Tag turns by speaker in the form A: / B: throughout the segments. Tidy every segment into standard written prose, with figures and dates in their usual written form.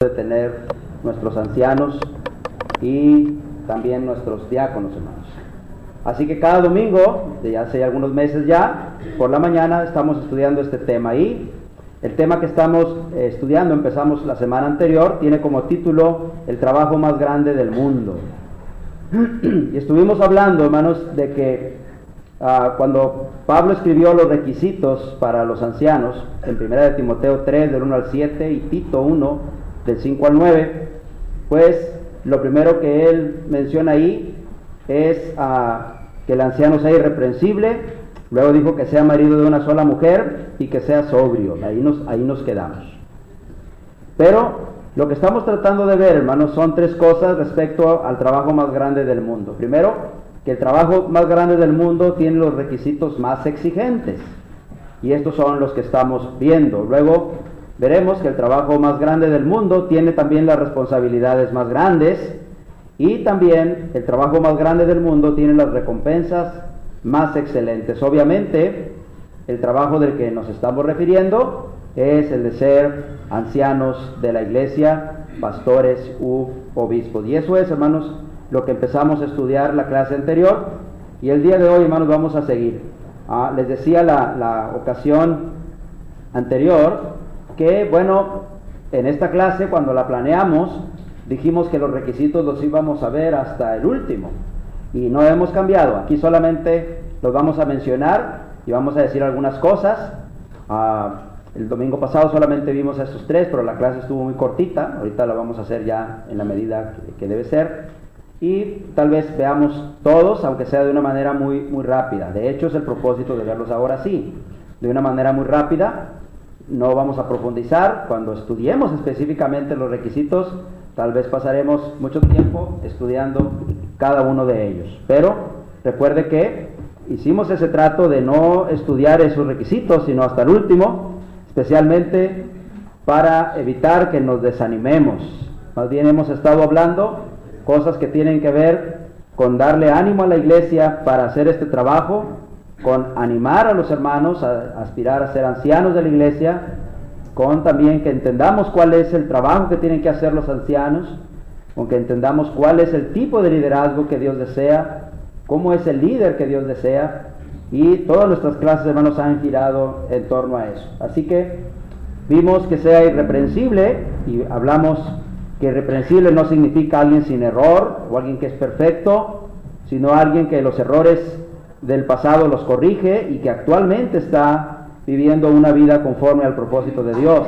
A: de tener nuestros ancianos y también nuestros diáconos, hermanos. Así que cada domingo, de hace algunos meses ya, por la mañana estamos estudiando este tema. Y el tema que estamos estudiando, empezamos la semana anterior, tiene como título El trabajo más grande del mundo. Y estuvimos hablando, hermanos, de que cuando Pablo escribió los requisitos para los ancianos, en 1 de Timoteo 3, del 1 al 7, y Tito 1, del 5 al 9, pues lo primero que él menciona ahí es que el anciano sea irreprensible. Luego dijo que sea marido de una sola mujer y que sea sobrio. Ahí nos quedamos. Pero lo que estamos tratando de ver, hermanos, son tres cosas respecto al trabajo más grande del mundo. Primero, que el trabajo más grande del mundo tiene los requisitos más exigentes, y estos son los que estamos viendo. Luego veremos que el trabajo más grande del mundo tiene también las responsabilidades más grandes, y también el trabajo más grande del mundo tiene las recompensas más excelentes. Obviamente, el trabajo del que nos estamos refiriendo es el de ser ancianos de la iglesia, pastores u obispos. Y eso es, hermanos, lo que empezamos a estudiar la clase anterior, y el día de hoy, hermanos, vamos a seguir. Les decía la ocasión anterior que, bueno, en esta clase, cuando la planeamos, dijimos que los requisitos los íbamos a ver hasta el último, y no hemos cambiado. Aquí solamente los vamos a mencionar y vamos a decir algunas cosas. El domingo pasado solamente vimos a estos tres, pero la clase estuvo muy cortita. Ahorita la vamos a hacer ya en la medida que debe ser, y tal vez veamos todos, aunque sea de una manera muy rápida. De hecho, es el propósito de verlos ahora sí, de una manera muy rápida. No vamos a profundizar. Cuando estudiemos específicamente los requisitos, tal vez pasaremos mucho tiempo estudiando cada uno de ellos. Pero recuerde que hicimos ese trato de no estudiar esos requisitos, sino hasta el último, especialmente para evitar que nos desanimemos. Más bien hemos estado hablando cosas que tienen que ver con darle ánimo a la iglesia para hacer este trabajo, con animar a los hermanos a aspirar a ser ancianos de la iglesia, con también que entendamos cuál es el trabajo que tienen que hacer los ancianos, con que entendamos cuál es el tipo de liderazgo que Dios desea, cómo es el líder que Dios desea, y todas nuestras clases, hermanos, han girado en torno a eso. Así que vimos que sea irreprensible, y hablamos que irreprensible no significa alguien sin error o alguien que es perfecto, sino alguien que los errores del pasado los corrige y que actualmente está viviendo una vida conforme al propósito de Dios.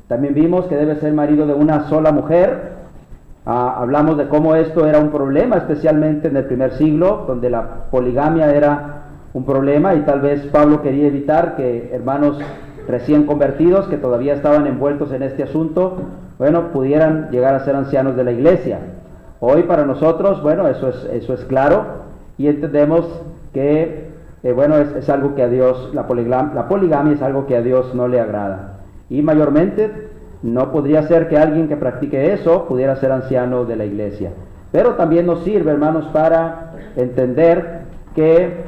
A: También vimos que debe ser marido de una sola mujer. Hablamos de cómo esto era un problema, especialmente en el primer siglo, donde la poligamia era un problema, y tal vez Pablo quería evitar que hermanos recién convertidos, que todavía estaban envueltos en este asunto, bueno, pudieran llegar a ser ancianos de la iglesia. Hoy para nosotros, bueno, eso es claro, y entendemos que bueno, es algo que a Dios, la poligamia es algo que a Dios no le agrada, y mayormente no podría ser que alguien que practique eso pudiera ser anciano de la iglesia. Pero también nos sirve, hermanos, para entender que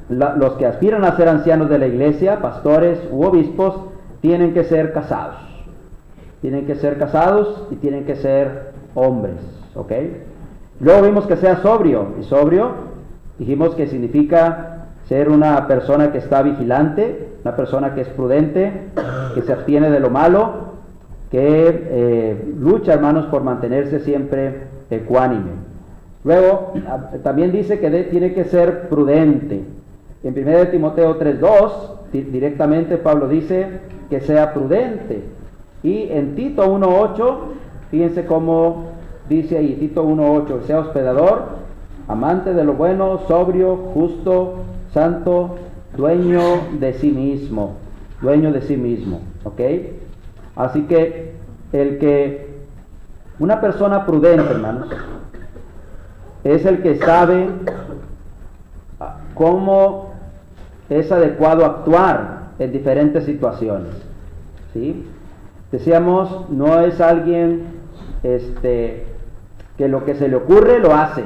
A: los que aspiran a ser ancianos de la iglesia, pastores u obispos, tienen que ser casados. Tienen que ser casados y tienen que ser hombres, ¿ok? Luego vimos que sea sobrio, y sobrio dijimos que significa ser una persona que está vigilante, una persona que es prudente, que se abstiene de lo malo, que lucha, hermanos, por mantenerse siempre ecuánime. Luego también dice que tiene que ser prudente. En 1 de Timoteo 3:2 directamente Pablo dice que sea prudente. Y en Tito 1:8, fíjense cómo dice ahí, Tito 1:8, sea hospedador, amante de lo bueno, sobrio, justo, santo, dueño de sí mismo, ¿ok? Así que una persona prudente, hermanos, es el que sabe cómo es adecuado actuar en diferentes situaciones, ¿sí? Decíamos, no es alguien que lo que se le ocurre lo hace,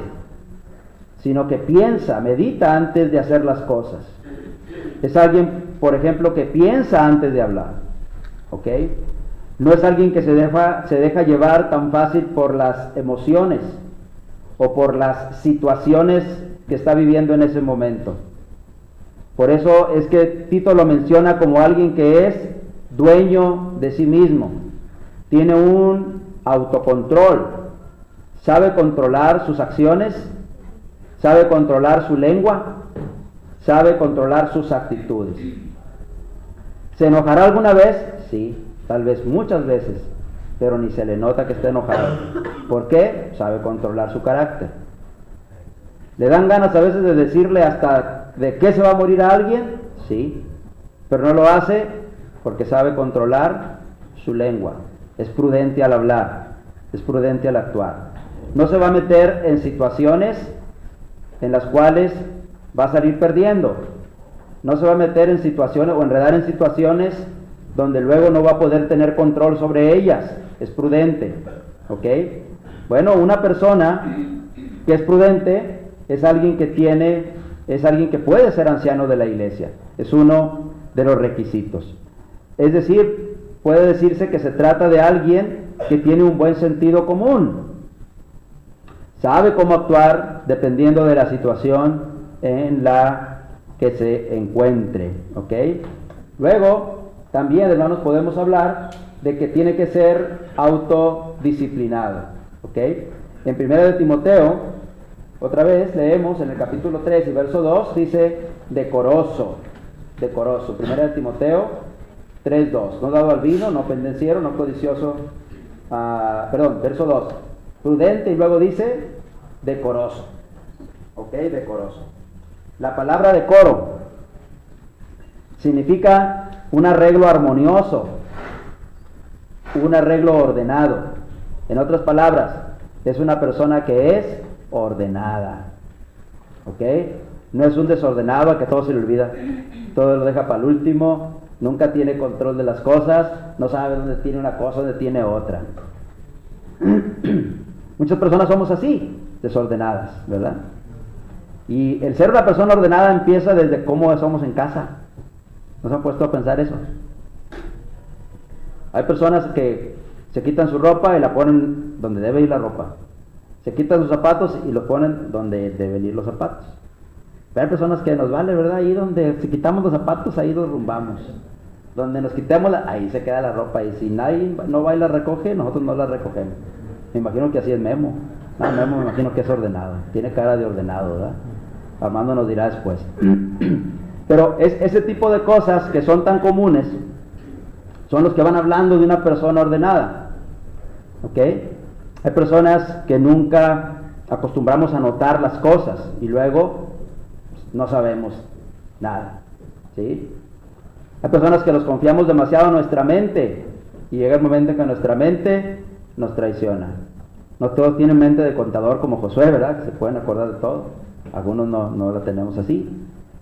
A: sino que piensa, medita antes de hacer las cosas. Es alguien, por ejemplo, que piensa antes de hablar, ¿ok? No es alguien que se deja llevar tan fácil por las emociones o por las situaciones que está viviendo en ese momento. Por eso es que Tito lo menciona como alguien que es dueño de sí mismo, tiene un autocontrol, sabe controlar sus acciones, sabe controlar su lengua, sabe controlar sus actitudes. ¿Se enojará alguna vez? Sí, tal vez muchas veces, pero ni se le nota que esté enojado. ¿Por qué? Sabe controlar su carácter. ¿Le dan ganas a veces de decirle hasta de qué se va a morir a alguien? Sí, pero no lo hace porque sabe controlar su lengua. Es prudente al hablar, es prudente al actuar. No se va a meter en situaciones en las cuales va a salir perdiendo. No se va a meter en situaciones o enredar en situaciones donde luego no va a poder tener control sobre ellas. Es prudente, ¿ok? Bueno, una persona que es prudente es alguien que puede ser anciano de la iglesia. Es uno de los requisitos. Es decir, puede decirse que se trata de alguien que tiene un buen sentido común. Sabe cómo actuar dependiendo de la situación en la que se encuentre, ¿ok? Luego, también, hermanos, podemos hablar de que tiene que ser autodisciplinado, ¿ok? En 1 de Timoteo, otra vez leemos en el capítulo 3 y verso 2, dice decoroso, 1 de Timoteo 3:2, no dado al vino, no pendenciero, no codicioso, verso 2, prudente, y luego dice decoroso, ¿ok? Decoroso. La palabra decoro significa un arreglo armonioso, un arreglo ordenado. En otras palabras, es una persona que es ordenada, ¿ok? No es un desordenado a que todo se le olvida, todo lo deja para el último, nunca tiene control de las cosas, no sabe dónde tiene una cosa, dónde tiene otra. Muchas personas somos así, desordenadas, ¿verdad? Y el ser una persona ordenada empieza desde cómo somos en casa. ¿No se han puesto a pensar eso? Hay personas que se quitan su ropa y la ponen donde debe ir la ropa. Se quitan sus zapatos y los ponen donde deben ir los zapatos. Pero hay personas que nos vale, ¿verdad? Ahí donde si quitamos los zapatos, ahí los rumbamos. Donde nos quitemos, ahí se queda la ropa. Y si nadie no va y la recoge, nosotros no la recogemos. Me imagino que así es Memo. Memo me imagino que es ordenado. Tiene cara de ordenado, ¿verdad? Armando nos dirá después. Pero ese tipo de cosas que son tan comunes son los que van hablando de una persona ordenada, ¿ok? Hay personas que nunca acostumbramos a notar las cosas y luego no sabemos nada, ¿sí? Hay personas que nos confiamos demasiado en nuestra mente y llega el momento en que nuestra mente nos traiciona. No todos tienen mente de contador como Josué, ¿verdad? Que se pueden acordar de todo. Algunos no la tenemos así.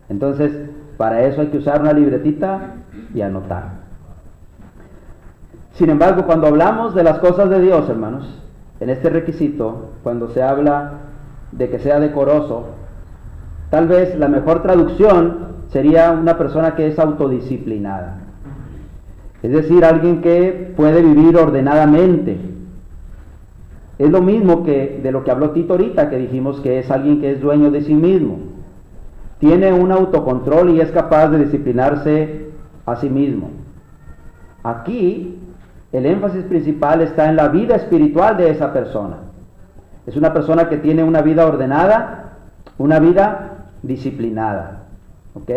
A: Entonces, para eso hay que usar una libretita y anotar. Sin embargo, cuando hablamos de las cosas de Dios, hermanos, en este requisito, cuando se habla de que sea decoroso, tal vez la mejor traducción sería una persona que es autodisciplinada. Es decir, alguien que puede vivir ordenadamente. Es lo mismo que de lo que habló Tito ahorita, que dijimos que es alguien que es dueño de sí mismo. Tiene un autocontrol y es capaz de disciplinarse a sí mismo. Aquí el énfasis principal está en la vida espiritual de esa persona. Es una persona que tiene una vida ordenada, una vida disciplinada, ¿ok?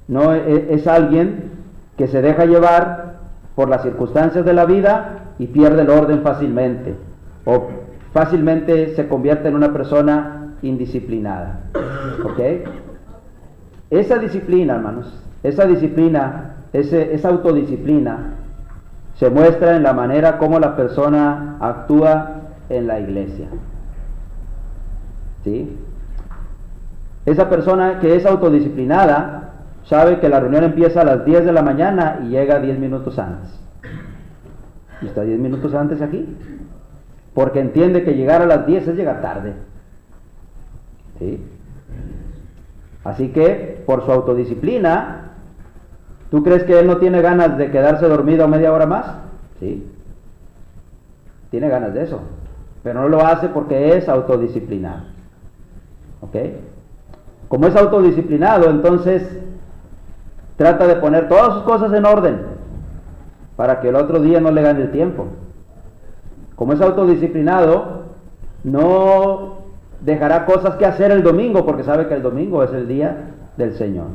A: No es alguien que se deja llevar por las circunstancias de la vida y pierde el orden fácilmente, o fácilmente se convierte en una persona indisciplinada, ¿ok? Esa disciplina, hermanos, esa autodisciplina se muestra en la manera como la persona actúa en la iglesia, ¿sí? Esa persona que es autodisciplinada sabe que la reunión empieza a las 10 de la mañana y llega 10 minutos antes. Y está 10 minutos antes aquí, porque entiende que llegar a las 10 es llegar tarde, ¿sí? Así que, por su autodisciplina, ¿tú crees que él no tiene ganas de quedarse dormido media hora más? ¿sí? Tiene ganas de eso, pero no lo hace porque es autodisciplinado, ¿ok? Como es autodisciplinado, entonces trata de poner todas sus cosas en orden para que el otro día no le gane el tiempo. Como es autodisciplinado, no dejará cosas que hacer el domingo porque sabe que el domingo es el día del Señor.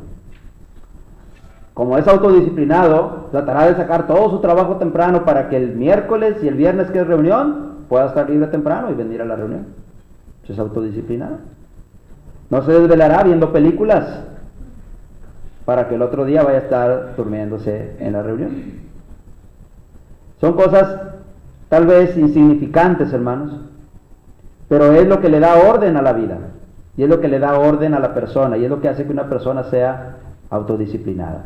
A: Como es autodisciplinado, tratará de sacar todo su trabajo temprano para que el miércoles y el viernes, que es reunión, pueda estar libre temprano y venir a la reunión. Eso es autodisciplinado. No se desvelará viendo películas para que el otro día vaya a estar durmiéndose en la reunión. Son cosas tal vez insignificantes, hermanos, pero es lo que le da orden a la vida, y es lo que le da orden a la persona, y es lo que hace que una persona sea autodisciplinada,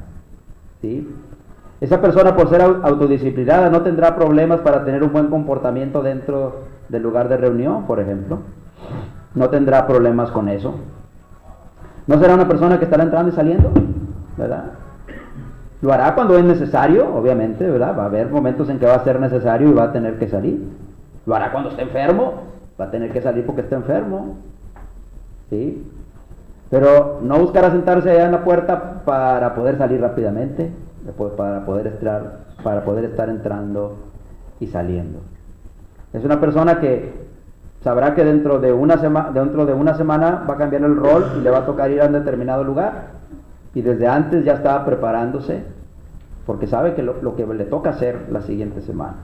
A: ¿sí? Esa persona, por ser autodisciplinada, no tendrá problemas para tener un buen comportamiento dentro del lugar de reunión, por ejemplo. No tendrá problemas con eso. No será una persona que estará entrando y saliendo, ¿verdad? Lo hará cuando es necesario, obviamente, ¿verdad? Va a haber momentos en que va a ser necesario y va a tener que salir. Lo hará cuando esté enfermo, va a tener que salir porque está enfermo, ¿sí? Pero no buscará sentarse allá en la puerta para poder salir rápidamente, para poder estar entrando y saliendo. Es una persona que sabrá que dentro de una semana va a cambiar el rol y le va a tocar ir a un determinado lugar, y desde antes ya está preparándose porque sabe que lo que le toca hacer la siguiente semana.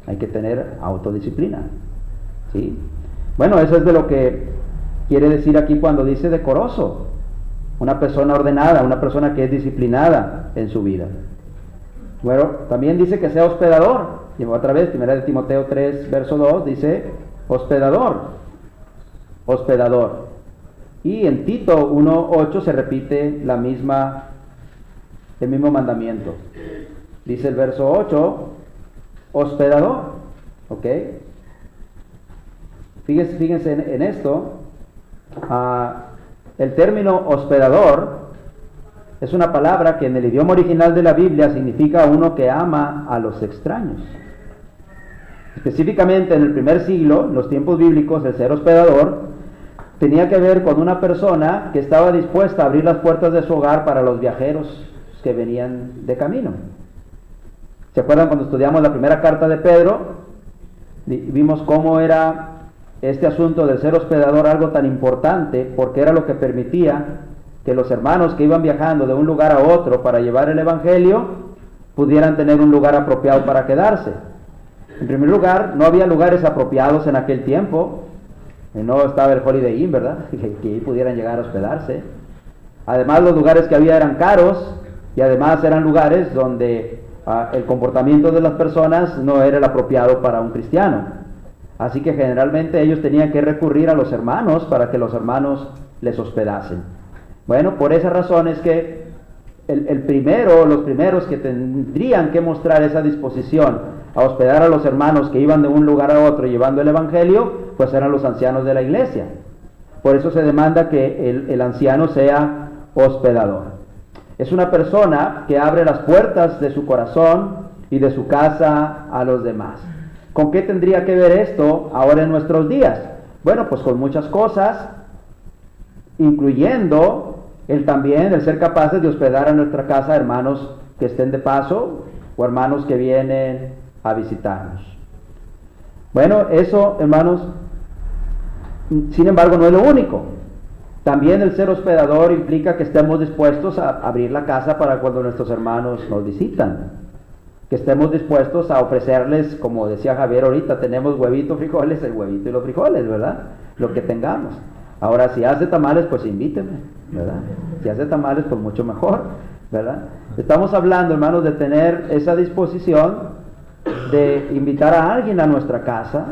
A: Hay que tener autodisciplina, ¿sí? Bueno, eso es de lo que quiere decir aquí cuando dice decoroso. Una persona ordenada, una persona que es disciplinada en su vida. Bueno, también dice que sea hospedador. Y otra vez, 1 de Timoteo 3, verso 2, dice hospedador. Hospedador. Y en Tito 1:8 se repite el mismo mandamiento. Dice el verso 8, hospedador. ¿Ok? Fíjense en esto. El término hospedador es una palabra que en el idioma original de la Biblia significa uno que ama a los extraños. Específicamente en el primer siglo, en los tiempos bíblicos, el ser hospedador tenía que ver con una persona que estaba dispuesta a abrir las puertas de su hogar para los viajeros que venían de camino. ¿Se acuerdan cuando estudiamos la primera carta de Pedro? Vimos cómo era este asunto del ser hospedador algo tan importante, porque era lo que permitía que los hermanos que iban viajando de un lugar a otro para llevar el evangelio pudieran tener un lugar apropiado para quedarse. En primer lugar, no había lugares apropiados en aquel tiempo. No estaba el Holiday Inn, ¿verdad? Que pudieran llegar a hospedarse. Además, los lugares que había eran caros, y además eran lugares donde el comportamiento de las personas no era el apropiado para un cristiano. Así que generalmente ellos tenían que recurrir a los hermanos para que los hermanos les hospedasen. Bueno, por esa razón es que los primeros que tendrían que mostrar esa disposición a hospedar a los hermanos que iban de un lugar a otro llevando el evangelio, pues eran los ancianos de la iglesia. Por eso se demanda que el anciano sea hospedador. Es una persona que abre las puertas de su corazón y de su casa a los demás. ¿Con qué tendría que ver esto ahora en nuestros días? Bueno, pues con muchas cosas, incluyendo el ser capaces de hospedar a nuestra casa hermanos que estén de paso o hermanos que vienen a visitarnos. Bueno, eso, hermanos, sin embargo, no es lo único. También el ser hospedador implica que estemos dispuestos a abrir la casa para cuando nuestros hermanos nos visitan. Que estemos dispuestos a ofrecerles, como decía Javier ahorita, tenemos huevito, frijoles, el huevito y los frijoles, ¿verdad? Lo que tengamos. Ahora, si hace tamales, pues invíteme, ¿verdad? Si hace tamales, pues mucho mejor, ¿verdad? Estamos hablando, hermanos, de tener esa disposición de invitar a alguien a nuestra casa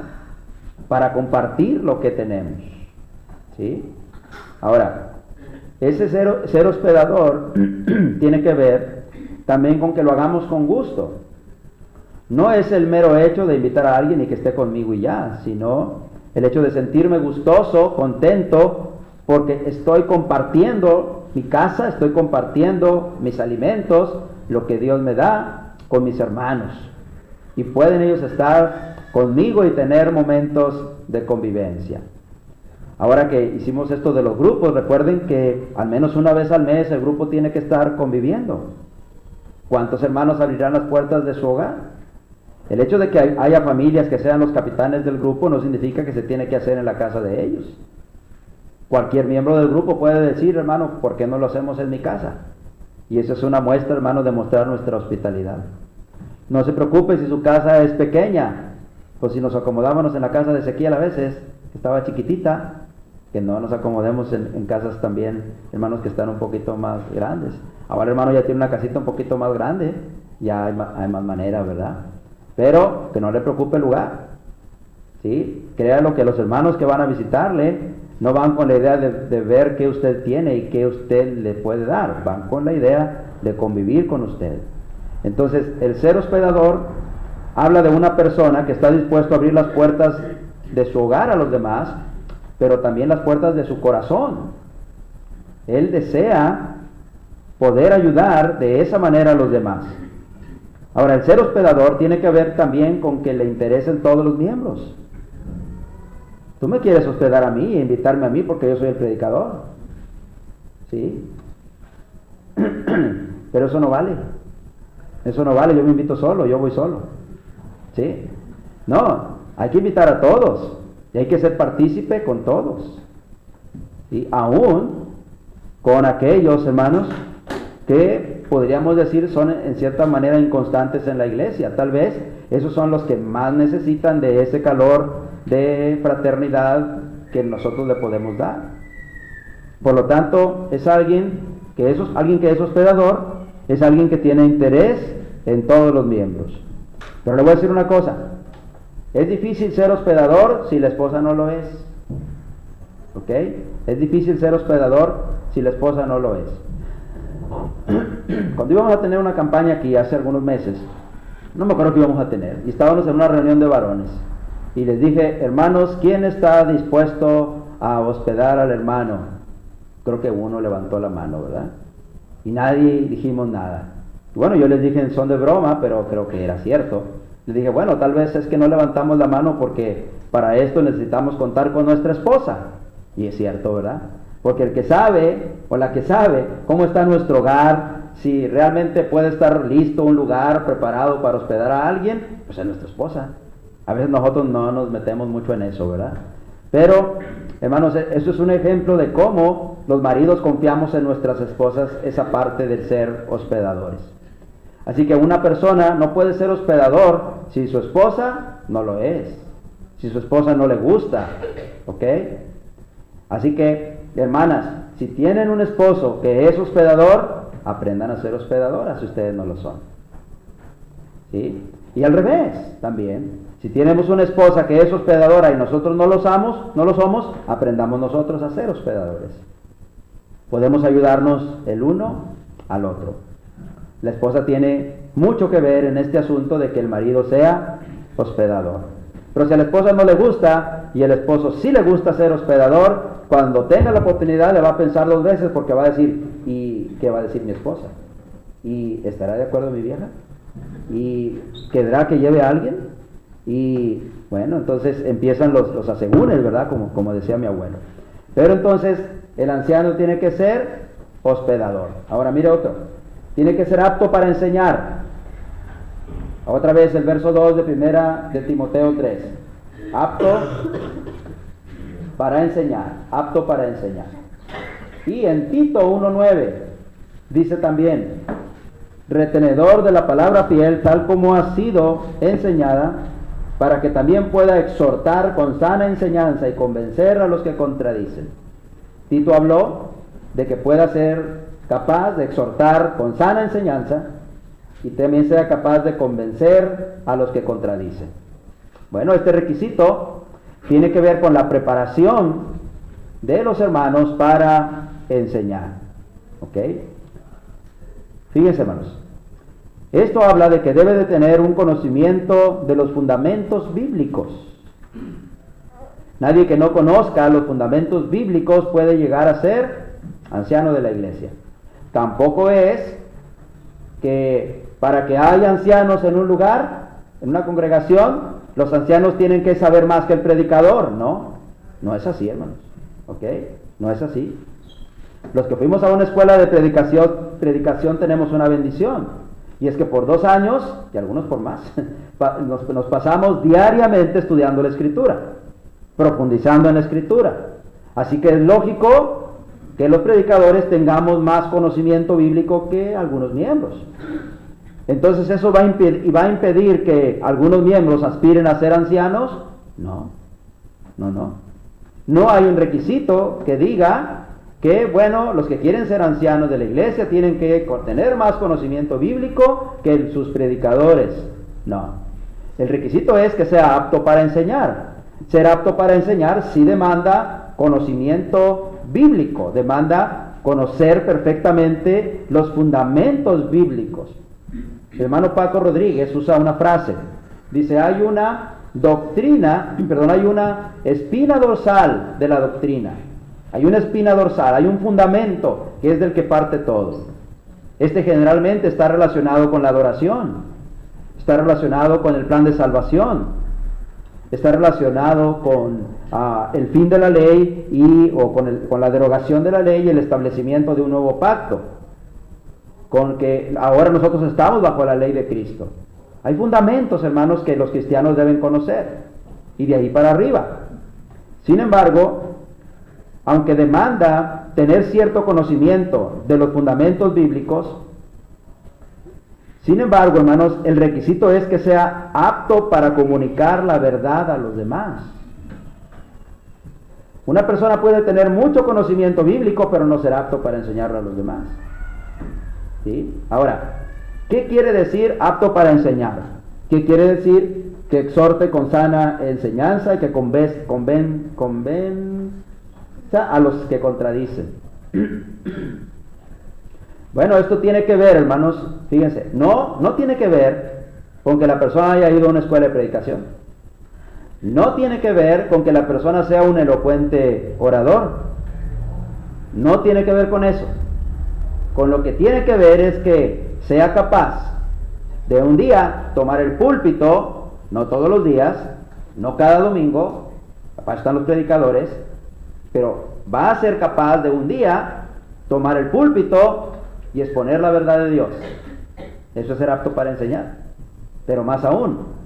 A: para compartir lo que tenemos, ¿sí? Ahora, ese ser hospedador tiene que ver también con que lo hagamos con gusto. No es el mero hecho de invitar a alguien y que esté conmigo y ya, sino el hecho de sentirme gustoso, contento, porque estoy compartiendo mi casa, estoy compartiendo mis alimentos, lo que Dios me da con mis hermanos. y pueden ellos estar conmigo y tener momentos de convivencia. Ahora que hicimos esto de los grupos, recuerden que al menos una vez al mes el grupo tiene que estar conviviendo. ¿Cuántos hermanos abrirán las puertas de su hogar? El hecho de que haya familias que sean los capitanes del grupo no significa que se tiene que hacer en la casa de ellos. Cualquier miembro del grupo puede decir, hermano, ¿por qué no lo hacemos en mi casa? Y eso es una muestra, hermano, de mostrar nuestra hospitalidad. No se preocupe si su casa es pequeña, pues si nos acomodábamos en la casa de Ezequiel a veces, que estaba chiquitita, que no nos acomodemos en casas también, hermanos, que están un poquito más grandes. Ahora, hermano, ya tiene una casita un poquito más grande, ya hay más manera, ¿verdad? Pero que no le preocupe el lugar, ¿sí? Créalo que los hermanos que van a visitarle no van con la idea de ver qué usted tiene y qué usted le puede dar, van con la idea de convivir con usted. Entonces, el ser hospedador habla de una persona que está dispuesto a abrir las puertas de su hogar a los demás, pero también las puertas de su corazón. Él desea poder ayudar de esa manera a los demás. Ahora, el ser hospedador tiene que ver también con que le interesen todos los miembros. Tú me quieres hospedar a mí e invitarme a mí porque yo soy el predicador, ¿sí? Pero eso no vale. Eso no vale, yo me invito solo, yo voy solo, ¿sí? No, hay que invitar a todos y hay que ser partícipe con todos, ¿sí? Aún con aquellos hermanos que podríamos decir son en cierta manera inconstantes en la iglesia. Tal vez esos son los que más necesitan de ese calor de fraternidad que nosotros le podemos dar. Por lo tanto, es alguien que es hospedador, es alguien que tiene interés en todos los miembros. Pero le voy a decir una cosa, es difícil ser hospedador si la esposa no lo es, ¿ok? Es difícil ser hospedador si la esposa no lo es. Cuando íbamos a tener una campaña aquí hace algunos meses, no me acuerdo qué íbamos a tener, y estábamos en una reunión de varones, y les dije, hermanos, ¿quién está dispuesto a hospedar al hermano? Creo que uno levantó la mano, ¿verdad? Y nadie dijimos nada. Y bueno, yo les dije en son de broma, pero creo que era cierto. Les dije, bueno, tal vez es que no levantamos la mano porque para esto necesitamos contar con nuestra esposa. Y es cierto, ¿verdad? Porque el que sabe, o la que sabe, cómo está nuestro hogar, si realmente puede estar listo un lugar preparado para hospedar a alguien, pues es nuestra esposa. A veces nosotros no nos metemos mucho en eso, ¿verdad? Pero, hermanos, eso es un ejemplo de cómo los maridos confiamos en nuestras esposas esa parte del ser hospedadores. Así que una persona no puede ser hospedador si su esposa no lo es, si su esposa no le gusta, ¿ok? Así que, hermanas, si tienen un esposo que es hospedador, aprendan a ser hospedadoras si ustedes no lo son, ¿sí? Y al revés también, si tenemos una esposa que es hospedadora y nosotros no lo somos, aprendamos nosotros a ser hospedadores. Podemos ayudarnos el uno al otro. La esposa tiene mucho que ver en este asunto de que el marido sea hospedador. Pero si a la esposa no le gusta y el esposo sí le gusta ser hospedador, cuando tenga la oportunidad le va a pensar dos veces porque va a decir, ¿y qué va a decir mi esposa? ¿Y estará de acuerdo mi vieja? ¿Y querrá que lleve a alguien? Y bueno, entonces empiezan los asegúnes, ¿verdad? Como decía mi abuelo. Pero entonces el anciano tiene que ser hospedador. Ahora mire otro. Tiene que ser apto para enseñar. Otra vez el verso 2 de primera de Timoteo 3. Apto para enseñar. Apto para enseñar. Y en Tito 1:9 dice también, retenedor de la palabra fiel, tal como ha sido enseñada, para que también pueda exhortar con sana enseñanza y convencer a los que contradicen. Tito habló de que pueda ser capaz de exhortar con sana enseñanza y también sea capaz de convencer a los que contradicen. Bueno, este requisito tiene que ver con la preparación de los hermanos para enseñar. ¿Ok? Fíjense, hermanos. Esto habla de que debe de tener un conocimiento de los fundamentos bíblicos. Nadie que no conozca los fundamentos bíblicos puede llegar a ser anciano de la iglesia. Tampoco es que para que haya ancianos en un lugar En una congregación, los ancianos tienen que saber más que el predicador. No es así, hermanos. ¿Ok? No es así. Los que fuimos a una escuela de predicación tenemos una bendición. Y es que por 2 años, y algunos por más, nos pasamos diariamente estudiando la Escritura, profundizando en la Escritura. Así que es lógico que los predicadores tengamos más conocimiento bíblico que algunos miembros. Entonces, ¿eso va a impedir que algunos miembros aspiren a ser ancianos? No. No hay un requisito que diga que, bueno, los que quieren ser ancianos de la iglesia tienen que tener más conocimiento bíblico que sus predicadores. No. El requisito es que sea apto para enseñar. Ser apto para enseñar sí demanda conocimiento bíblico, demanda conocer perfectamente los fundamentos bíblicos. El hermano Paco Rodríguez usa una frase. Dice, hay una espina dorsal de la doctrina. Hay una espina dorsal, hay un fundamento que es del que parte todo. Este generalmente está relacionado con la adoración, está relacionado con el plan de salvación, está relacionado con el fin de la ley con la derogación de la ley y el establecimiento de un nuevo pacto, con que ahora nosotros estamos bajo la ley de Cristo. Hay fundamentos, hermanos, que los cristianos deben conocer, y de ahí para arriba. Sin embargo, aunque demanda tener cierto conocimiento de los fundamentos bíblicos, sin embargo, hermanos, el requisito es que sea apto para comunicar la verdad a los demás. Una persona puede tener mucho conocimiento bíblico, pero no ser apto para enseñarlo a los demás. ¿Sí? Ahora, ¿qué quiere decir apto para enseñar? ¿Qué quiere decir que exhorte con sana enseñanza y que convenza a los que contradicen? Bueno, esto tiene que ver, hermanos, fíjense, no tiene que ver con que la persona haya ido a una escuela de predicación. No tiene que ver con que la persona sea un elocuente orador. No tiene que ver con eso. Con lo que tiene que ver es que sea capaz de un día tomar el púlpito, no todos los días, no cada domingo, para están los predicadores, pero va a ser capaz de un día tomar el púlpito y exponer la verdad de Dios. Eso es ser apto para enseñar. Pero más aún,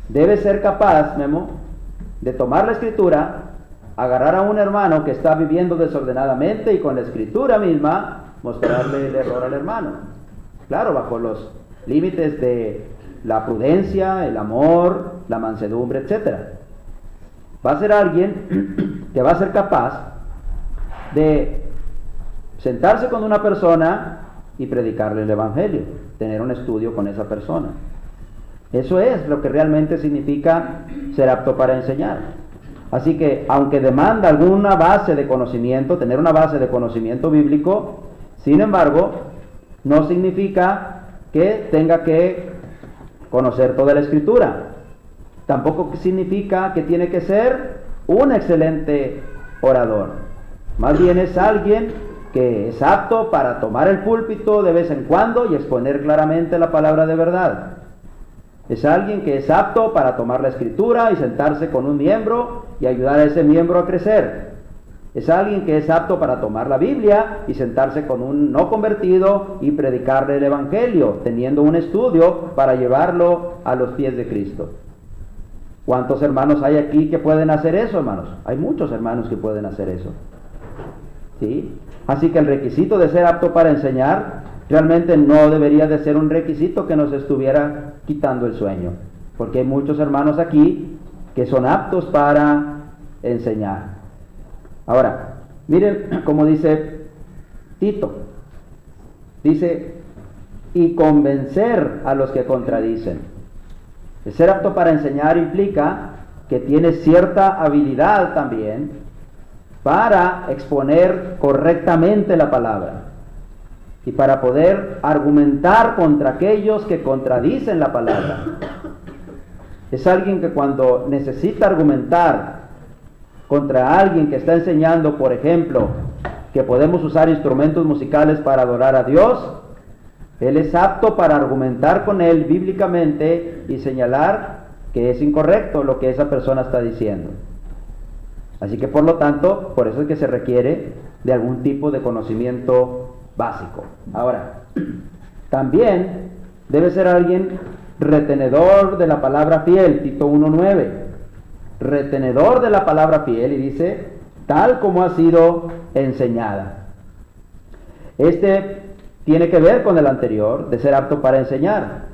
A: debe ser capaz, Memo, de tomar la Escritura, agarrar a un hermano que está viviendo desordenadamente y con la Escritura misma mostrarle el error al hermano. Claro, bajo los límites de la prudencia, el amor, la mansedumbre, etc. Va a ser alguien que va a ser capaz de sentarse con una persona y predicarle el Evangelio, tener un estudio con esa persona. Eso es lo que realmente significa ser apto para enseñar. Así que, aunque demanda alguna base de conocimiento, tener una base de conocimiento bíblico, sin embargo, no significa que tenga que conocer toda la Escritura. Tampoco significa que tiene que ser un excelente orador. Más bien es alguien que es apto para tomar el púlpito de vez en cuando y exponer claramente la palabra de verdad. Es alguien que es apto para tomar la Escritura y sentarse con un miembro y ayudar a ese miembro a crecer. Es alguien que es apto para tomar la Biblia y sentarse con un no convertido y predicarle el Evangelio, teniendo un estudio para llevarlo a los pies de Cristo. ¿Cuántos hermanos hay aquí que pueden hacer eso, hermanos? Hay muchos hermanos que pueden hacer eso. ¿Sí? Así que el requisito de ser apto para enseñar realmente no debería de ser un requisito que nos estuviera quitando el sueño, porque hay muchos hermanos aquí que son aptos para enseñar. Ahora, miren cómo dice Tito. Dice, y convencer a los que contradicen. El ser apto para enseñar implica que tiene cierta habilidad también para exponer correctamente la palabra y para poder argumentar contra aquellos que contradicen la palabra. Es alguien que cuando necesita argumentar contra alguien que está enseñando, por ejemplo, que podemos usar instrumentos musicales para adorar a Dios, Él es apto para argumentar con él bíblicamente y señalar que es incorrecto lo que esa persona está diciendo. Así que por lo tanto, por eso es que se requiere de algún tipo de conocimiento básico. Ahora, también debe ser alguien retenedor de la palabra fiel, Tito 1:9. Retenedor de la palabra fiel, y dice, tal como ha sido enseñada. Este tiene que ver con el anterior, de ser apto para enseñar.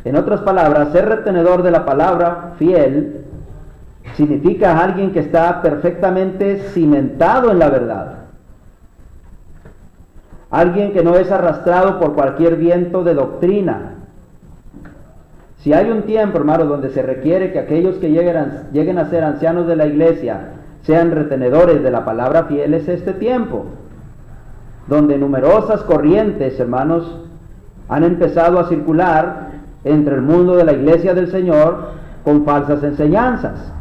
A: En otras palabras, ser retenedor de la palabra fiel significa alguien que está perfectamente cimentado en la verdad. Alguien que no es arrastrado por cualquier viento de doctrina. Si hay un tiempo, hermanos, donde se requiere que aquellos que lleguen a ser ancianos de la iglesia sean retenedores de la palabra fiel, es este tiempo, donde numerosas corrientes, hermanos, han empezado a circular entre el mundo de la iglesia del Señor con falsas enseñanzas.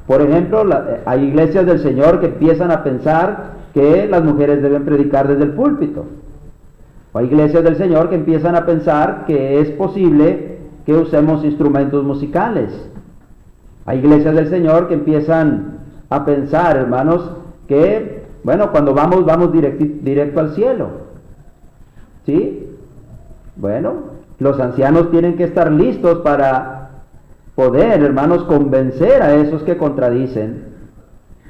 A: Por ejemplo, hay iglesias del Señor que empiezan a pensar que las mujeres deben predicar desde el púlpito. O hay iglesias del Señor que empiezan a pensar que es posible que usemos instrumentos musicales. Hay iglesias del Señor que empiezan a pensar, hermanos, que, bueno, cuando vamos directo al cielo. ¿Sí? Bueno, los ancianos tienen que estar listos para poder, hermanos, convencer a esos que contradicen.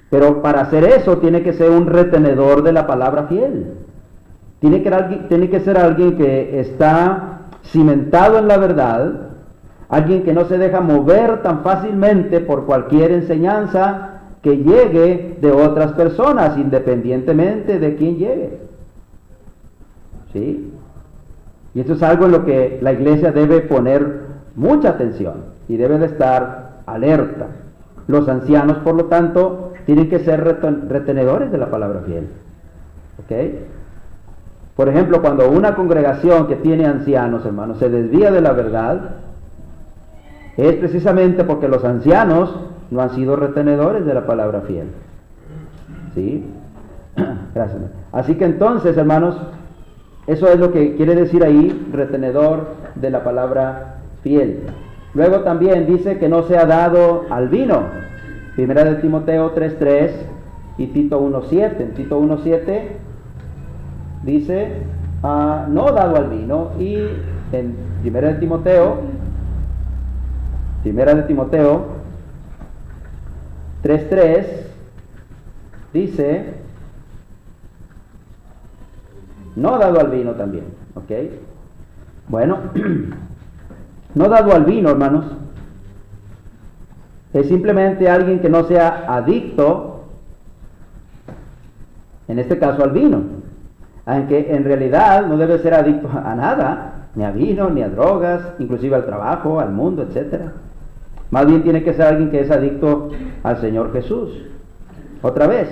A: Pero para hacer eso tiene que ser un retenedor de la palabra fiel. Tiene que ser alguien que está cimentado en la verdad, alguien que no se deja mover tan fácilmente por cualquier enseñanza que llegue de otras personas, independientemente de quién llegue. ¿Sí? Y esto es algo en lo que la iglesia debe poner mucha atención y debe de estar alerta. Los ancianos, por lo tanto, tienen que ser retenedores de la palabra fiel. ¿Ok? Por ejemplo, cuando una congregación que tiene ancianos, hermanos, se desvía de la verdad, es precisamente porque los ancianos no han sido retenedores de la palabra fiel. ¿Sí? Gracias. Así que entonces, hermanos, eso es lo que quiere decir ahí, retenedor de la palabra fiel. Luego también dice que no sea dado al vino. Primera de Timoteo 3:3 y Tito 1:7. En Tito 1:7 dice, no dado al vino. Y en Primera de Timoteo 3:3 dice, no dado al vino también. ¿Ok? Bueno, no dado al vino, hermanos, es simplemente alguien que no sea adicto, en este caso al vino, aunque en realidad no debe ser adicto a nada, ni a vino, ni a drogas, inclusive al trabajo, al mundo, etc. Más bien tiene que ser alguien que es adicto al Señor Jesús. Otra vez,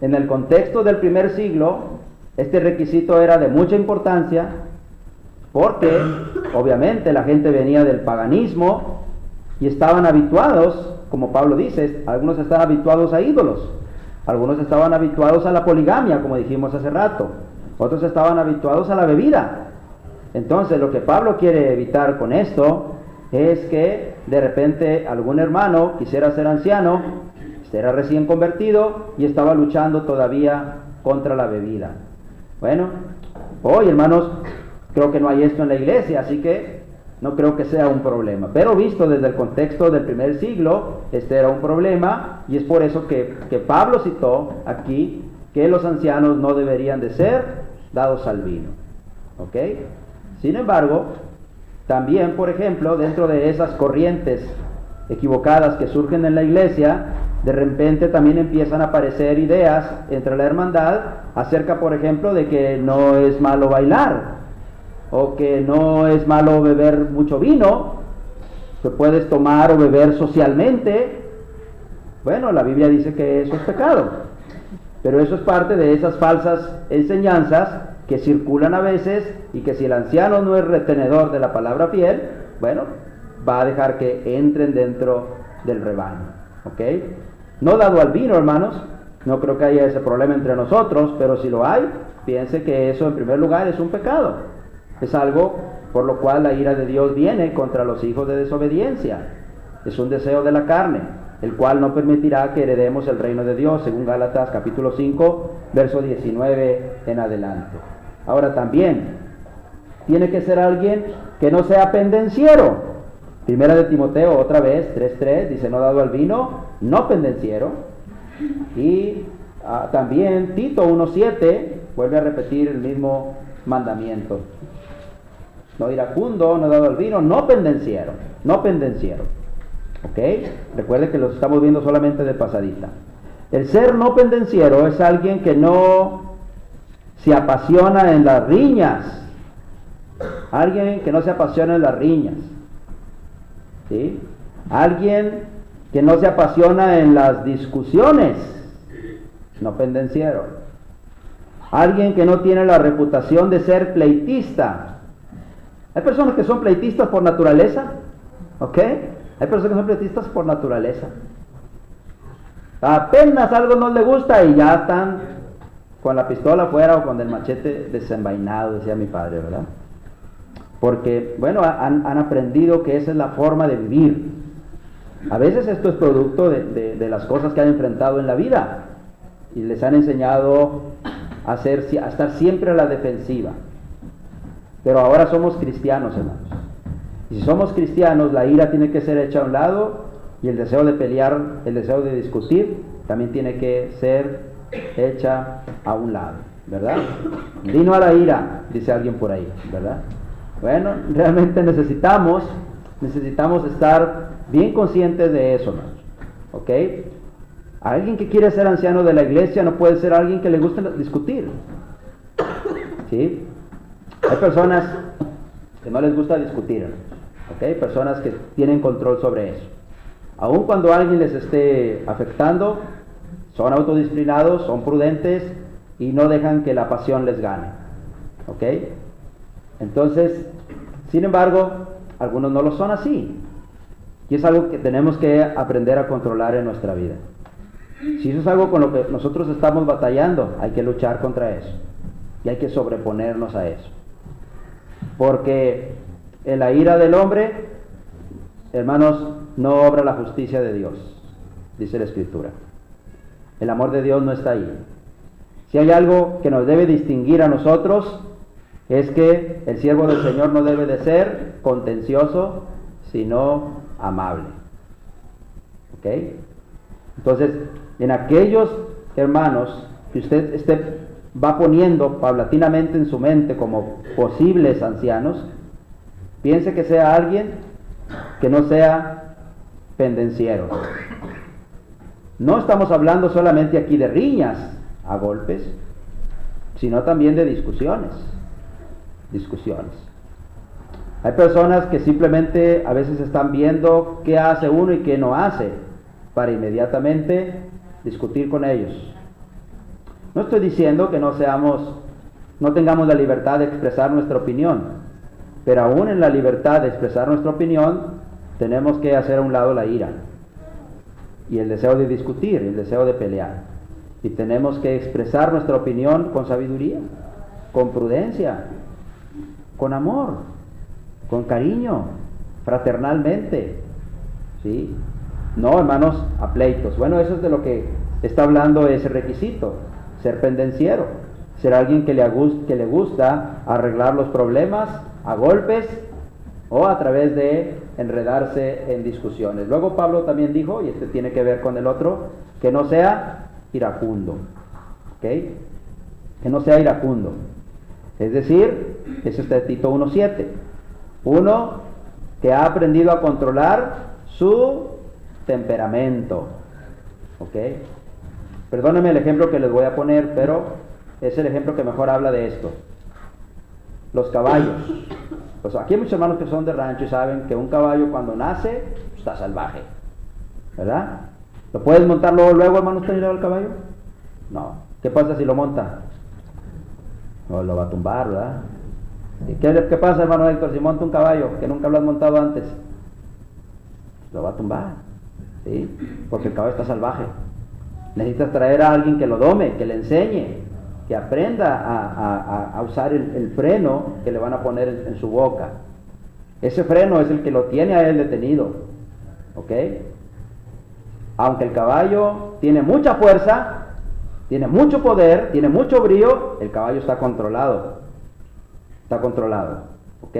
A: en el contexto del primer siglo, este requisito era de mucha importancia, porque obviamente la gente venía del paganismo y estaban habituados, como Pablo dice, algunos estaban habituados a ídolos, algunos estaban habituados a la poligamia, como dijimos hace rato, otros estaban habituados a la bebida. Entonces lo que Pablo quiere evitar con esto es que de repente algún hermano quisiera ser anciano, era recién convertido y estaba luchando todavía contra la bebida. Bueno, hoy, hermanos, creo que no hay esto en la iglesia, así que no creo que sea un problema. Pero visto desde el contexto del primer siglo, este era un problema, y es por eso que Pablo citó aquí que los ancianos no deberían de ser dados al vino. ¿Ok? Sin embargo, también, por ejemplo, dentro de esas corrientes equivocadas que surgen en la iglesia, de repente también empiezan a aparecer ideas entre la hermandad acerca, por ejemplo, de que no es malo bailar, o que no es malo beber mucho vino, que puedes tomar o beber socialmente. Bueno, la Biblia dice que eso es pecado, pero eso es parte de esas falsas enseñanzas que circulan a veces, y que si el anciano no es retenedor de la palabra fiel, bueno, va a dejar que entren dentro del rebaño. ¿Ok? No dado al vino, hermanos, no creo que haya ese problema entre nosotros, pero si lo hay, piense que eso en primer lugar es un pecado. Es algo por lo cual la ira de Dios viene contra los hijos de desobediencia. Es un deseo de la carne, el cual no permitirá que heredemos el reino de Dios, según Gálatas capítulo 5, verso 19 en adelante. Ahora también, tiene que ser alguien que no sea pendenciero. Primera de Timoteo, otra vez, 3:3, dice, no dado al vino, no pendenciero. Y también Tito 1:7, vuelve a repetir el mismo mandamiento. No iracundo, no dado al vino, no pendenciero. No pendenciero. ¿Ok? Recuerde que los estamos viendo solamente de pasadita. El ser no pendenciero es alguien que no se apasiona en las riñas. Alguien que no se apasiona en las riñas. ¿Sí? Alguien que no se apasiona en las discusiones. No pendenciero. Alguien que no tiene la reputación de ser pleitista. Hay personas que son pleitistas por naturaleza. ¿Ok? Hay personas que son pleitistas por naturaleza. Apenas algo no le gusta y ya están con la pistola afuera o con el machete desenvainado, decía mi padre, ¿verdad? Porque, bueno, han aprendido que esa es la forma de vivir. A veces esto es producto de las cosas que han enfrentado en la vida y les han enseñado a estar siempre a la defensiva. Pero ahora somos cristianos, hermanos. Y si somos cristianos, la ira tiene que ser hecha a un lado y el deseo de pelear, el deseo de discutir, también tiene que ser hecha a un lado, ¿verdad? Dino a la ira, dice alguien por ahí, ¿verdad? Bueno, realmente necesitamos estar bien conscientes de eso, hermanos. ¿Ok? Alguien que quiere ser anciano de la iglesia no puede ser alguien que le guste discutir. ¿Sí? Hay personas que no les gusta discutir, ¿ok? Personas que tienen control sobre eso. Aun cuando alguien les esté afectando, son autodisciplinados, son prudentes y no dejan que la pasión les gane. ¿Ok? Entonces, sin embargo, algunos no lo son así. Y es algo que tenemos que aprender a controlar en nuestra vida. Si eso es algo con lo que nosotros estamos batallando, hay que luchar contra eso. Y hay que sobreponernos a eso. Porque en la ira del hombre, hermanos, no obra la justicia de Dios, dice la Escritura. El amor de Dios no está ahí. Si hay algo que nos debe distinguir a nosotros, es que el siervo del Señor no debe de ser contencioso, sino amable. ¿Ok? Entonces, en aquellos hermanos que usted va poniendo paulatinamente en su mente como posibles ancianos, piense que sea alguien que no sea pendenciero. No estamos hablando solamente aquí de riñas a golpes, sino también de discusiones. Hay personas que simplemente a veces están viendo qué hace uno y qué no hace, para inmediatamente discutir con ellos. No estoy diciendo que no tengamos la libertad de expresar nuestra opinión, pero aún en la libertad de expresar nuestra opinión, tenemos que hacer a un lado la ira, y el deseo de discutir, el deseo de pelear. Y tenemos que expresar nuestra opinión con sabiduría, con prudencia, con amor, con cariño, fraternalmente. ¿Sí? No, hermanos, a pleitos. Bueno, eso es de lo que está hablando ese requisito. Ser pendenciero, ser alguien que le gusta arreglar los problemas a golpes o a través de enredarse en discusiones. Luego Pablo también dijo, y este tiene que ver con el otro, que no sea iracundo. ¿Ok? Que no sea iracundo. Es decir, eso está en Tito 1:7. Uno que ha aprendido a controlar su temperamento. ¿Ok? Perdónenme el ejemplo que les voy a poner, pero es el ejemplo que mejor habla de esto. Los caballos. Pues aquí hay muchos hermanos que son de rancho y saben que un caballo cuando nace está salvaje, ¿verdad? ¿Lo puedes montar luego, hermano, usted el caballo? No. ¿Qué pasa si lo monta? No, lo va a tumbar, ¿verdad? ¿Y qué pasa, hermano Héctor, si monta un caballo que nunca lo has montado antes? Lo va a tumbar, ¿sí? Porque el caballo está salvaje. Necesitas traer a alguien que lo dome, que le enseñe. que aprenda a usar el freno que le van a poner en su boca. Ese freno es el que lo tiene a él detenido, ¿ok? Aunque el caballo tiene mucha fuerza, tiene mucho poder, tiene mucho brío, el caballo está controlado, ¿ok?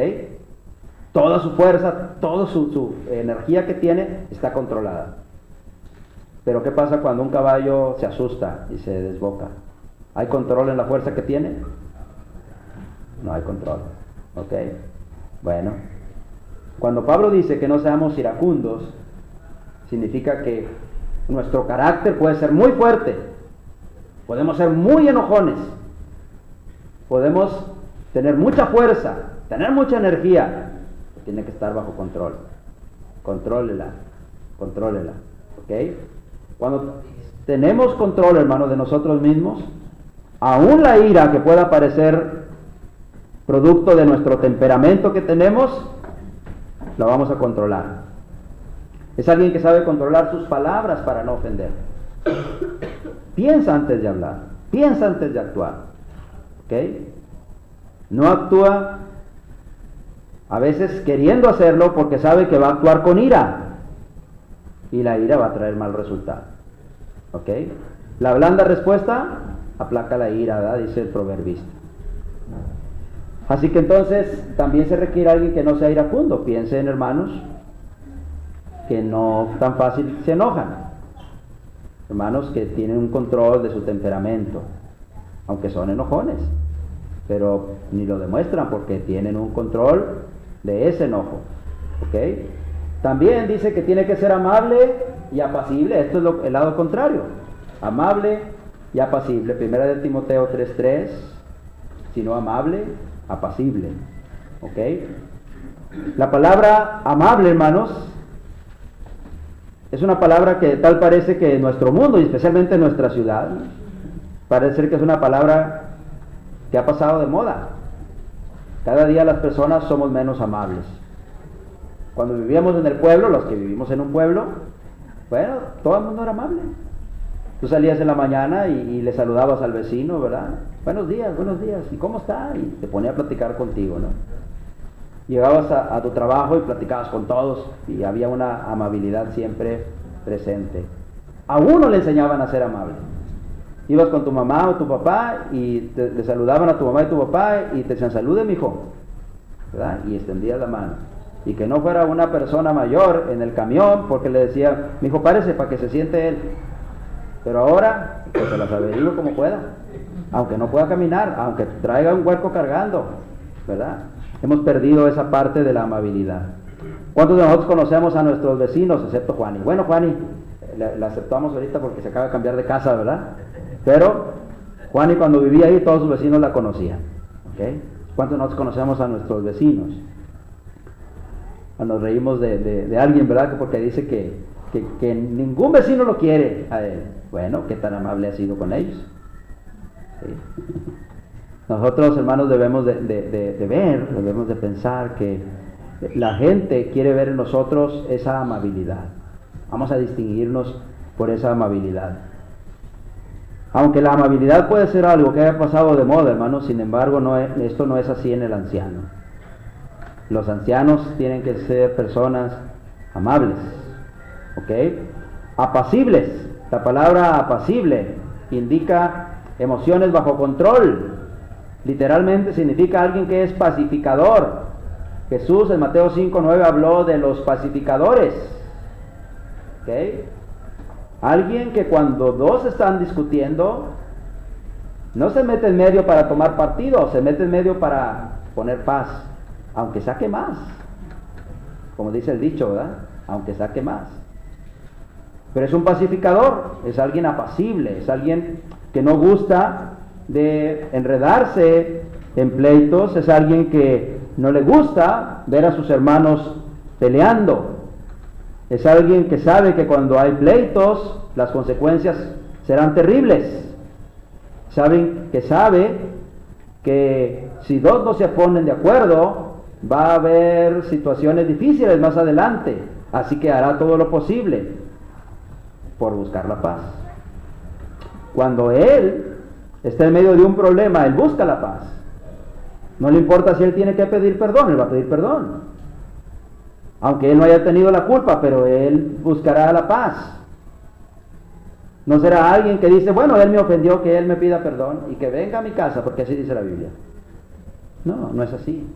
A: Toda su fuerza, toda su energía que tiene está controlada. Pero ¿qué pasa cuando un caballo se asusta y se desboca? ¿Hay control en la fuerza que tiene? No hay control, ¿ok? Bueno, cuando Pablo dice que no seamos iracundos, significa que nuestro carácter puede ser muy fuerte, podemos ser muy enojones, podemos tener mucha fuerza, tener mucha energía, tiene que estar bajo control. Contrólela, ¿ok? Cuando tenemos control, hermano, de nosotros mismos, aún la ira que pueda parecer producto de nuestro temperamento que tenemos, la vamos a controlar. Es alguien que sabe controlar sus palabras para no ofender. Piensa antes de hablar, piensa antes de actuar, ¿ok? No actúa a veces queriendo hacerlo porque sabe que va a actuar con ira, y la ira va a traer mal resultado, ¿ok? La blanda respuesta aplaca la ira, ¿verdad? Dice el proverbista. Así que entonces también se requiere alguien que no sea iracundo. Piensen, hermanos, que no tan fácil se enojan, hermanos que tienen un control de su temperamento, aunque son enojones, pero ni lo demuestran porque tienen un control de ese enojo, ¿ok? También dice que tiene que ser amable y apacible. Esto es el lado contrario, amable y apacible. Primera de Timoteo 3:3, sino amable, apacible, ¿ok? La palabra amable, hermanos, es una palabra que tal parece que en nuestro mundo, y especialmente en nuestra ciudad, parece ser que es una palabra que ha pasado de moda. Cada día las personas somos menos amables. Cuando vivíamos en el pueblo, los que vivimos en un pueblo, bueno, todo el mundo era amable. Tú salías en la mañana y le saludabas al vecino, ¿verdad? Buenos días, ¿y cómo está? Y te ponía a platicar contigo, ¿no? Llegabas a tu trabajo y platicabas con todos y había una amabilidad siempre presente. A uno le enseñaban a ser amable. Ibas con tu mamá o tu papá y le saludaban a tu mamá y tu papá y te decían, salude, mijo, ¿verdad? Y extendías la mano. Y que no fuera una persona mayor en el camión porque le decía, mijo, párese para que se siente él. Pero ahora, pues se las averiguo como pueda, aunque no pueda caminar, aunque traiga un hueco cargando, ¿verdad? Hemos perdido esa parte de la amabilidad. ¿Cuántos de nosotros conocemos a nuestros vecinos, excepto Juani? Bueno, Juani, la aceptamos ahorita porque se acaba de cambiar de casa, ¿verdad? Pero Juani, cuando vivía ahí, todos sus vecinos la conocían, ¿ok? ¿Cuántos de nosotros conocemos a nuestros vecinos? Nos reímos de alguien, ¿verdad? Porque dice que ningún vecino lo quiere a él. Bueno, ¿qué tan amable ha sido con ellos? ¿Sí? Nosotros, hermanos, debemos de ver, debemos de pensar que la gente quiere ver en nosotros esa amabilidad. Vamos a distinguirnos por esa amabilidad. Aunque la amabilidad puede ser algo que haya pasado de moda, hermanos, sin embargo, esto no es así en el anciano. Los ancianos tienen que ser personas amables, ¿ok? Apacibles. La palabra apacible indica emociones bajo control. Literalmente significa alguien que es pacificador. Jesús en Mateo 5:9 habló de los pacificadores, ¿ok? Alguien que cuando dos están discutiendo, no se mete en medio para tomar partido, se mete en medio para poner paz, aunque saque más, como dice el dicho, ¿verdad? Aunque saque más. Pero es un pacificador, es alguien apacible, es alguien que no gusta de enredarse en pleitos, es alguien que no le gusta ver a sus hermanos peleando. Es alguien que sabe que cuando hay pleitos, las consecuencias serán terribles. Sabe que si dos no se ponen de acuerdo, va a haber situaciones difíciles más adelante. Así que hará todo lo posible por buscar la paz. Cuando él está en medio de un problema, él busca la paz. No le importa si él tiene que pedir perdón, él va a pedir perdón. Aunque él no haya tenido la culpa, pero él buscará la paz. No será alguien que dice, bueno, él me ofendió, que él me pida perdón y que venga a mi casa, porque así dice la Biblia. No, no es así.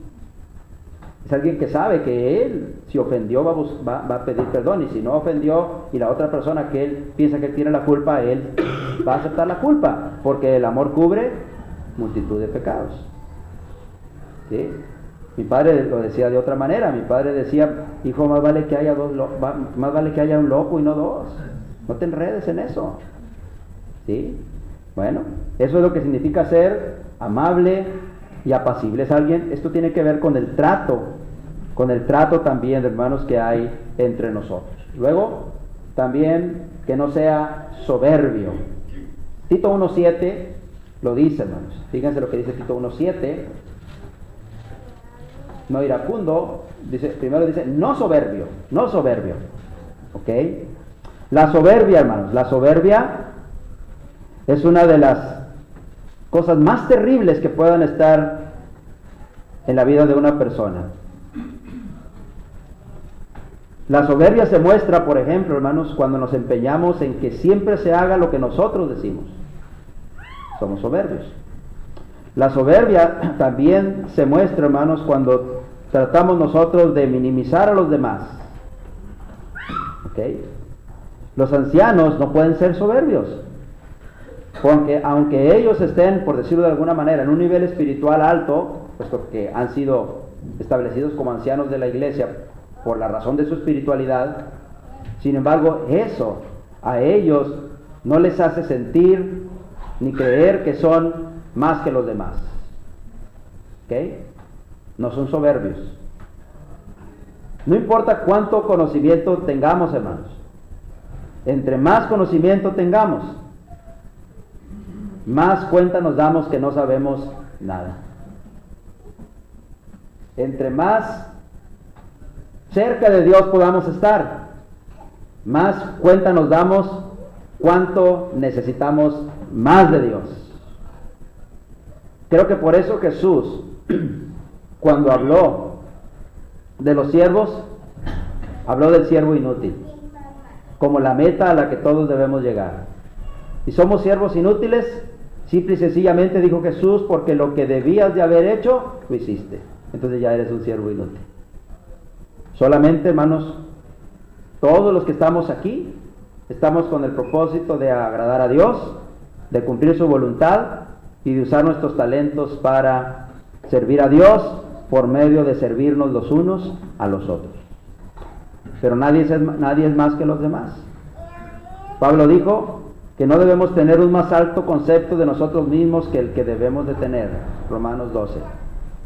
A: Es alguien que sabe que él, si ofendió, va a pedir perdón, y si no ofendió, y la otra persona que él piensa que tiene la culpa, él va a aceptar la culpa, porque el amor cubre multitud de pecados. ¿Sí? Mi padre lo decía de otra manera. Mi padre decía, hijo, más vale que haya un loco y no dos. No te enredes en eso. ¿Sí? Bueno, eso es lo que significa ser amable y apacible. Es alguien, esto tiene que ver con el trato también, hermanos, que hay entre nosotros. Luego, también que no sea soberbio. Tito 1:7 lo dice, hermanos. Fíjense lo que dice Tito 1:7. No iracundo, primero dice, no soberbio. ¿Ok? La soberbia, hermanos, la soberbia es una de las cosas más terribles que puedan estar en la vida de una persona. La soberbia se muestra, por ejemplo, hermanos, cuando nos empeñamos en que siempre se haga lo que nosotros decimos. Somos soberbios. La soberbia también se muestra, hermanos, cuando tratamos nosotros de minimizar a los demás. ¿Ok? Los ancianos no pueden ser soberbios, porque aunque ellos estén, por decirlo de alguna manera, en un nivel espiritual alto, puesto que han sido establecidos como ancianos de la iglesia por la razón de su espiritualidad, sin embargo, eso a ellos no les hace sentir ni creer que son más que los demás. ¿Ok? No son soberbios. No importa cuánto conocimiento tengamos, hermanos. Entre más conocimiento tengamos, más cuenta nos damos que no sabemos nada. Entre más cerca de Dios podamos estar, más cuenta nos damos cuánto necesitamos más de Dios. Creo que por eso Jesús, cuando habló de los siervos, habló del siervo inútil como la meta a la que todos debemos llegar. Y somos siervos inútiles, simple y sencillamente, dijo Jesús, porque lo que debías de haber hecho, lo hiciste. Entonces ya eres un siervo inútil. Solamente, hermanos, todos los que estamos aquí, estamos con el propósito de agradar a Dios, de cumplir su voluntad y de usar nuestros talentos para servir a Dios por medio de servirnos los unos a los otros. Pero nadie es más que los demás. Pablo dijo que no debemos tener un más alto concepto de nosotros mismos que el que debemos de tener, Romanos 12,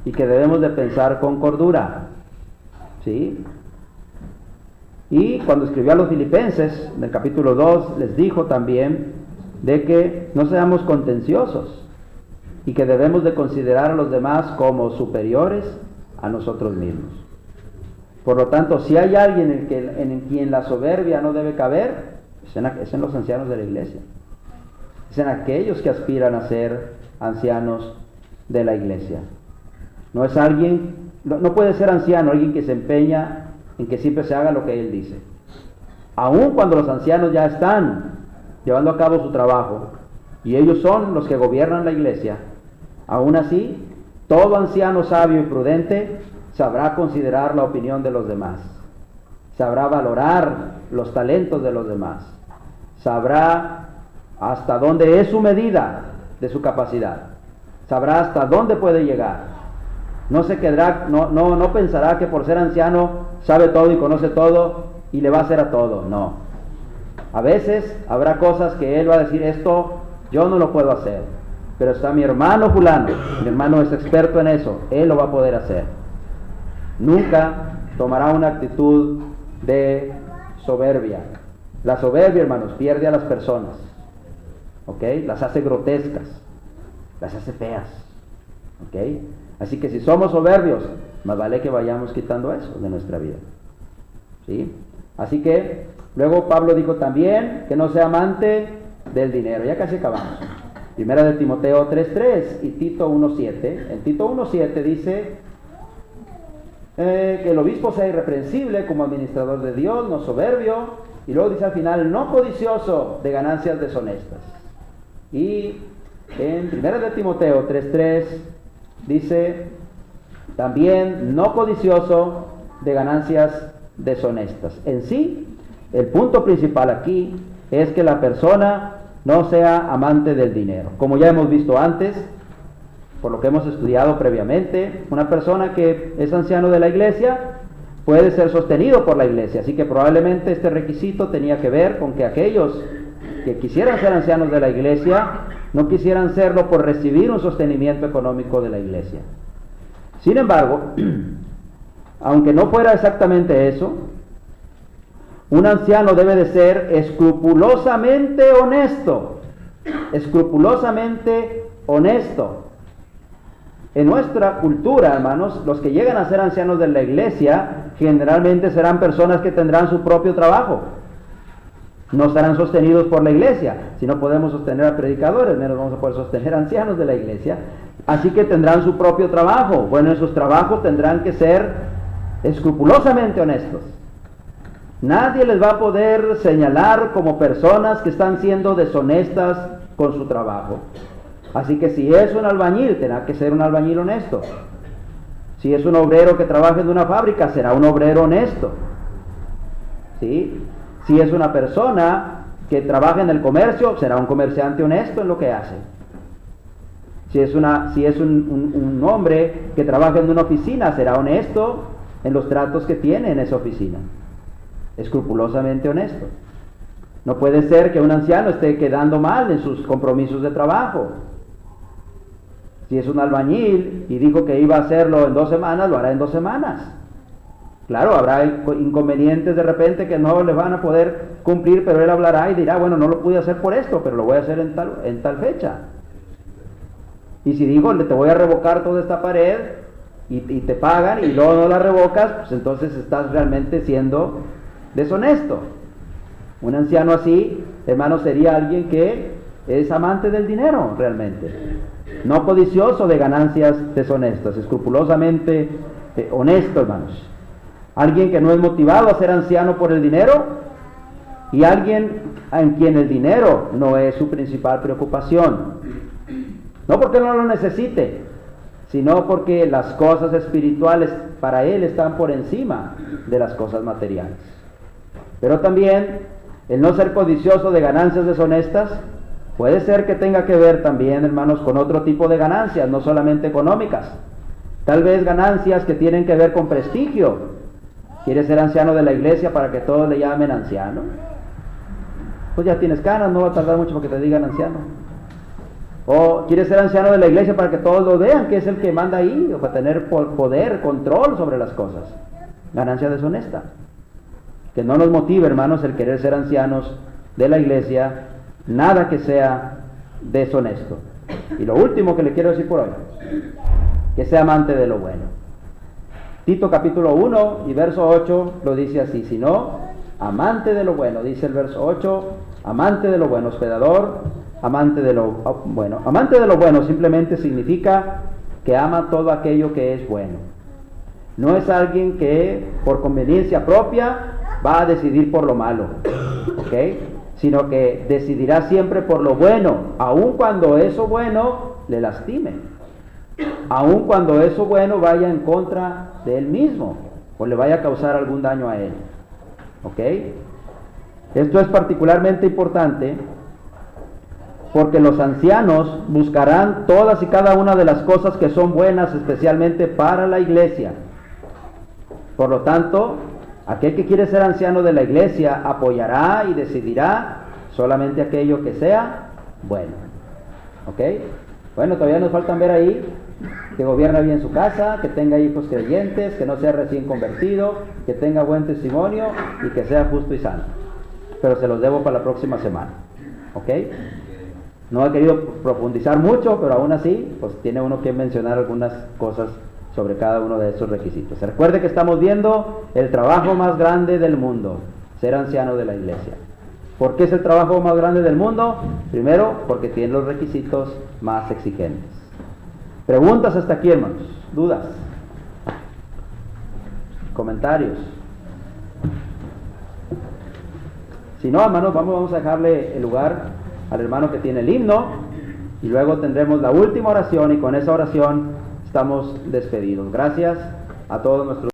A: y que debemos de pensar con cordura. ¿Sí? Y cuando escribió a los Filipenses, en el capítulo 2, les dijo también de que no seamos contenciosos y que debemos de considerar a los demás como superiores a nosotros mismos. Por lo tanto, si hay alguien en quien la soberbia no debe caber, es en los ancianos de la iglesia. Es en aquellos que aspiran a ser ancianos de la iglesia. No es alguien, no puede ser anciano alguien que se empeña en que siempre se haga lo que él dice. Aun cuando los ancianos ya están llevando a cabo su trabajo y ellos son los que gobiernan la iglesia, aún así, todo anciano sabio y prudente sabrá considerar la opinión de los demás, sabrá valorar los talentos de los demás, sabrá hasta dónde es su medida de su capacidad, sabrá hasta dónde puede llegar. No se quedará, no pensará que por ser anciano sabe todo y conoce todo y le va a hacer a todo. No. A veces habrá cosas que él va a decir, esto yo no lo puedo hacer, pero está mi hermano fulano, mi hermano es experto en eso, él lo va a poder hacer. Nunca tomará una actitud de soberbia. La soberbia, hermanos, pierde a las personas, ¿ok? Las hace grotescas, las hace feas, ¿ok? Así que si somos soberbios, más vale que vayamos quitando eso de nuestra vida, ¿sí? Así que luego Pablo dijo también que no sea amante del dinero. Ya casi acabamos. Primera de Timoteo 3:3 y Tito 1:7. En Tito 1:7 dice que el obispo sea irreprensible como administrador de Dios, no soberbio, y luego dice al final, no codicioso de ganancias deshonestas. Y en Primera de Timoteo 3:3 dice también no codicioso de ganancias deshonestas. En sí, el punto principal aquí es que la persona no sea amante del dinero. Como ya hemos visto antes, por lo que hemos estudiado previamente, una persona que es anciano de la iglesia puede ser sostenido por la iglesia, así que probablemente este requisito tenía que ver con que aquellos que quisieran ser ancianos de la iglesia no quisieran serlo por recibir un sostenimiento económico de la iglesia. Sin embargo, aunque no fuera exactamente eso, un anciano debe de ser escrupulosamente honesto, escrupulosamente honesto. En nuestra cultura, hermanos, los que llegan a ser ancianos de la iglesia generalmente serán personas que tendrán su propio trabajo. No estarán sostenidos por la iglesia. Si no podemos sostener a predicadores, menos vamos a poder sostener a ancianos de la iglesia. Así que tendrán su propio trabajo. Bueno, en sus trabajos tendrán que ser escrupulosamente honestos. Nadie les va a poder señalar como personas que están siendo deshonestas con su trabajo. Así que si es un albañil, tendrá que ser un albañil honesto. Si es un obrero que trabaja en una fábrica, será un obrero honesto. ¿Sí? Si es una persona que trabaja en el comercio, será un comerciante honesto en lo que hace. Si es un hombre que trabaja en una oficina, será honesto en los tratos que tiene en esa oficina. Escrupulosamente honesto. No puede ser que un anciano esté quedando mal en sus compromisos de trabajo. Si es un albañil y dijo que iba a hacerlo en 2 semanas, lo hará en 2 semanas. Claro, habrá inconvenientes de repente que no le van a poder cumplir, pero él hablará y dirá, bueno, no lo pude hacer por esto, pero lo voy a hacer en tal fecha. Y si digo, te voy a revocar toda esta pared y te pagan y luego no la revocas, pues entonces estás realmente siendo deshonesto. Un anciano así, hermano, sería alguien que es amante del dinero realmente. No codicioso de ganancias deshonestas, escrupulosamente honesto, hermanos. Alguien que no es motivado a ser anciano por el dinero y alguien en quien el dinero no es su principal preocupación. No porque no lo necesite, sino porque las cosas espirituales para él están por encima de las cosas materiales. Pero también el no ser codicioso de ganancias deshonestas puede ser que tenga que ver también, hermanos, con otro tipo de ganancias, no solamente económicas. Tal vez ganancias que tienen que ver con prestigio. ¿Quieres ser anciano de la iglesia para que todos le llamen anciano? Pues ya tienes canas, no va a tardar mucho para que te digan anciano. O quieres ser anciano de la iglesia para que todos lo vean, que es el que manda ahí, o para tener poder, control sobre las cosas. Ganancia deshonesta. Que no nos motive, hermanos, el querer ser ancianos de la iglesia, nada que sea deshonesto. Y lo último que le quiero decir por hoy, que sea amante de lo bueno. Tito capítulo 1 y verso 8 lo dice así, sino amante de lo bueno, dice el verso 8, amante de lo bueno, hospedador, amante de lo bueno. Amante de lo bueno simplemente significa que ama todo aquello que es bueno. No es alguien que por conveniencia propia va a decidir por lo malo, ¿ok? Sino que decidirá siempre por lo bueno, aun cuando eso bueno le lastime. Aun cuando eso bueno vaya en contra de él mismo o le vaya a causar algún daño a él. ¿Ok? Esto es particularmente importante porque los ancianos buscarán todas y cada una de las cosas que son buenas, especialmente para la iglesia. Por lo tanto, aquel que quiere ser anciano de la iglesia apoyará y decidirá solamente aquello que sea bueno. ¿Ok? Bueno, todavía nos faltan ver ahí que gobierna bien su casa, que tenga hijos creyentes, que no sea recién convertido, que tenga buen testimonio y que sea justo y santo. Pero se los debo para la próxima semana. ¿Ok? No he querido profundizar mucho, pero aún así, pues tiene uno que mencionar algunas cosas sobre cada uno de esos requisitos. Recuerde que estamos viendo el trabajo más grande del mundo, ser anciano de la iglesia. ¿Por qué es el trabajo más grande del mundo? Primero, porque tiene los requisitos más exigentes. Preguntas hasta aquí, hermanos. ¿Dudas? ¿Comentarios? Si no, hermanos, vamos a dejarle el lugar al hermano que tiene el himno y luego tendremos la última oración y con esa oración estamos despedidos. Gracias a todos nuestros